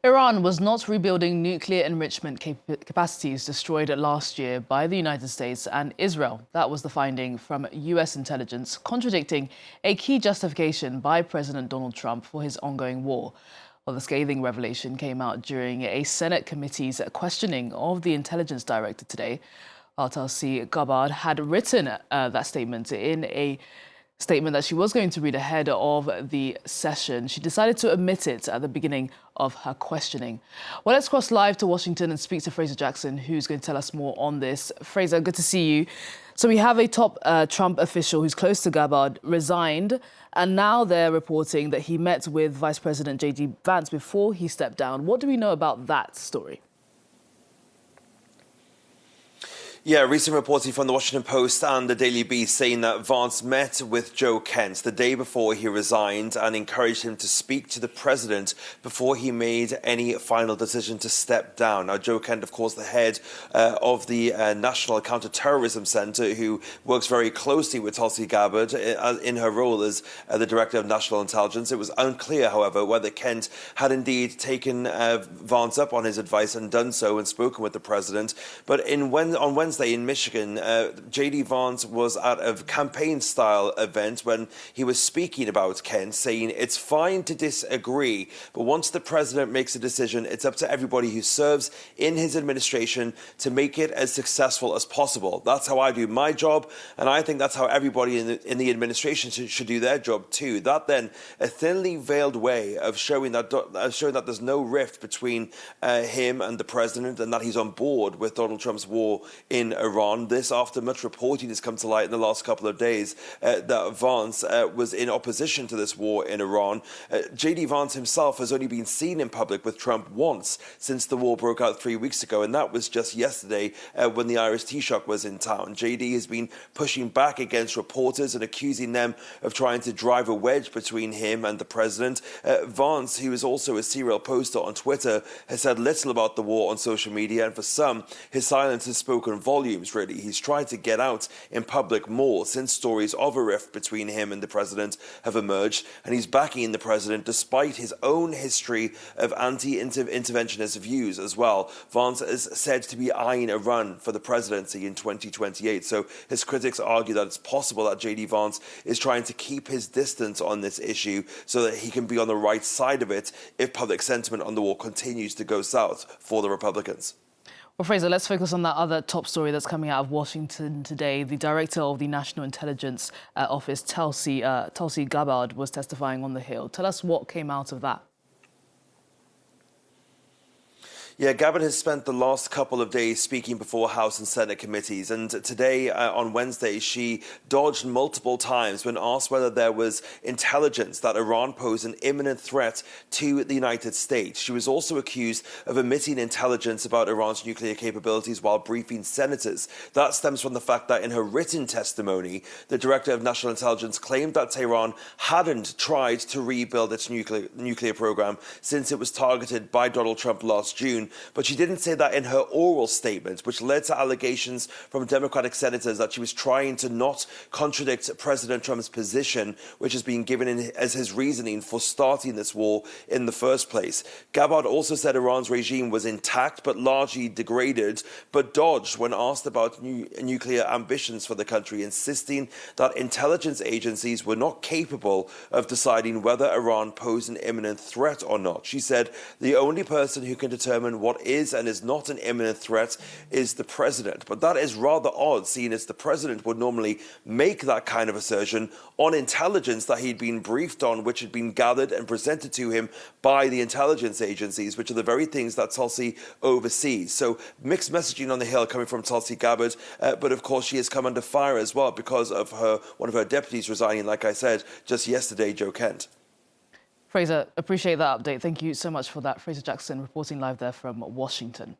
Iran was not rebuilding nuclear enrichment capacities destroyed last year by the United States and Israel. That was the finding from US intelligence, contradicting a key justification by President Donald Trump for his ongoing war. Well, the scathing revelation came out during a Senate committee's questioning of the intelligence director today. Tulsi Gabbard had written that statement in a statement that she was going to read ahead of the session. She decided to omit it at the beginning of her questioning. Well, let's cross live to Washington and speak to Fraser Jackson, who's going to tell us more on this. Fraser, good to see you. So we have a top Trump official who's close to Gabbard resigned, and now they're reporting that he met with Vice President J.D. Vance before he stepped down. What do we know about that story? Yeah, recent reporting from the Washington Post and the Daily Beast saying that Vance met with Joe Kent the day before he resigned and encouraged him to speak to the president before he made any final decision to step down. Now, Joe Kent, of course, the head of the National Counterterrorism Center, who works very closely with Tulsi Gabbard in her role as the Director of National Intelligence. It was unclear, however, whether Kent had indeed taken Vance up on his advice and done so and spoken with the president. But on Wednesday in Michigan, J.D. Vance was at a campaign-style event when he was speaking about Kent, saying it's fine to disagree, but once the president makes a decision, it's up to everybody who serves in his administration to make it as successful as possible. That's how I do my job, and I think that's how everybody in the administration should do their job too. That then a thinly veiled way of showing that there's no rift between him and the president, and that he's on board with Donald Trump's war in Iran. This after much reporting has come to light in the last couple of days that Vance was in opposition to this war in Iran. J.D. Vance himself has only been seen in public with Trump once since the war broke out 3 weeks ago, and that was just yesterday when the Irish Taoiseach was in town. J.D. has been pushing back against reporters and accusing them of trying to drive a wedge between him and the president. Vance, who is also a serial poster on Twitter, has said little about the war on social media, and for some, his silence has spoken volumes, really. He's tried to get out in public more since stories of a rift between him and the president have emerged, and he's backing the president despite his own history of anti-interventionist views as well. Vance is said to be eyeing a run for the presidency in 2028, so his critics argue that it's possible that J.D. Vance is trying to keep his distance on this issue so that he can be on the right side of it if public sentiment on the war continues to go south for the Republicans. Well, Fraser, let's focus on that other top story that's coming out of Washington today. The director of the National Intelligence Office, Tulsi Gabbard, was testifying on the Hill. Tell us what came out of that. Yeah, Gabbard has spent the last couple of days speaking before House and Senate committees, and today, on Wednesday, she dodged multiple times when asked whether there was intelligence that Iran posed an imminent threat to the United States. She was also accused of omitting intelligence about Iran's nuclear capabilities while briefing senators. That stems from the fact that in her written testimony, the Director of National Intelligence claimed that Tehran hadn't tried to rebuild its nuclear program since it was targeted by Donald Trump last June. But she didn't say that in her oral statement, which led to allegations from Democratic senators that she was trying to not contradict President Trump's position, which has been given as his reasoning for starting this war in the first place. Gabbard also said Iran's regime was intact but largely degraded, but dodged when asked about nuclear ambitions for the country, insisting that intelligence agencies were not capable of deciding whether Iran posed an imminent threat or not. She said the only person who can determine what is and is not an imminent threat is the president. But that is rather odd, seeing as the president would normally make that kind of assertion on intelligence that he'd been briefed on, which had been gathered and presented to him by the intelligence agencies, which are the very things that Tulsi oversees. So mixed messaging on the Hill coming from Tulsi Gabbard, but of course she has come under fire as well because of one of her deputies resigning, like I said, just yesterday, Joe Kent. Fraser, appreciate that update. Thank you so much for that. Fraser Jackson reporting live there from Washington.